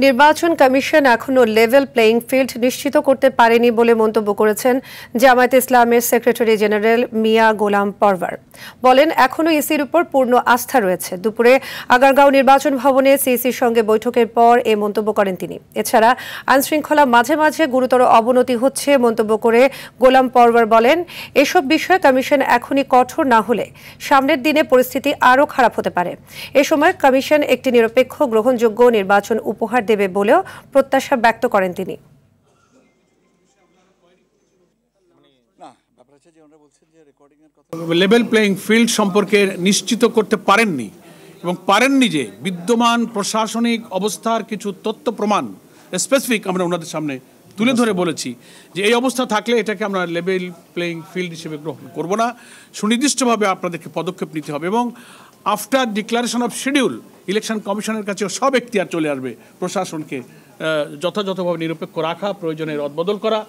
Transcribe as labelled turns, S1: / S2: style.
S1: নির্বাচন কমিশন এখনো level playing field নিশ্চিত করতে পারেনি বলে মন্তব্য করেছেন জামায়াতে ইসলামের সেক্রেটারি জেনারেল মিয়া গোলাম পরওয়ার। বলেন, এখনো ইসির উপর পূর্ণ আস্থা রয়েছে। দুপুরে আগারগাঁও নির্বাচন ভবনে সিইসির সঙ্গে বৈঠকের পর এ মন্তব্য করেন তিনি। এছাড়া আইনশৃঙ্খলা মাঝে মাঝে গুরুতর অবনতি হচ্ছে মন্তব্য করে গোলাম পরওয়ার বলেন, এসব বিষয়ে কমিশন এখনই কঠোর না হলে সামনের দিনে পরিস্থিতি আরও খারাপ হতে পারে। এ সময় কমিশন একটি নিরপেক্ষ গ্রহণযোগ্য নির্বাচন উপহার দেবে বলেও প্রত্যাশা ব্যক্ত করেন তিনি।
S2: লেভেল প্লেইং ফিল্ড সম্পর্কে নিশ্চিত করতে পারেননি এবং পারেননি যে বিদ্যমান প্রশাসনিক অবস্থার কিছু তথ্য প্রমাণ স্পেসিফিক আমরা ওনাদের সামনে তুলে ধরে বলেছি যে এই অবস্থা থাকলে এটাকে আমরা লেভেল প্লেইং ফিল্ড হিসেবে গ্রহণ করব না, সুনির্দিষ্টভাবে আপনাদেরকে পদক্ষেপ নিতে হবে এবং after declaration of schedule election কমিশনের কাছে সব এখতিয়ার চলে আসবে প্রশাসনকে যথাযথভাবে নিরপেক্ষ রাখা, প্রয়োজনে রদবদল করা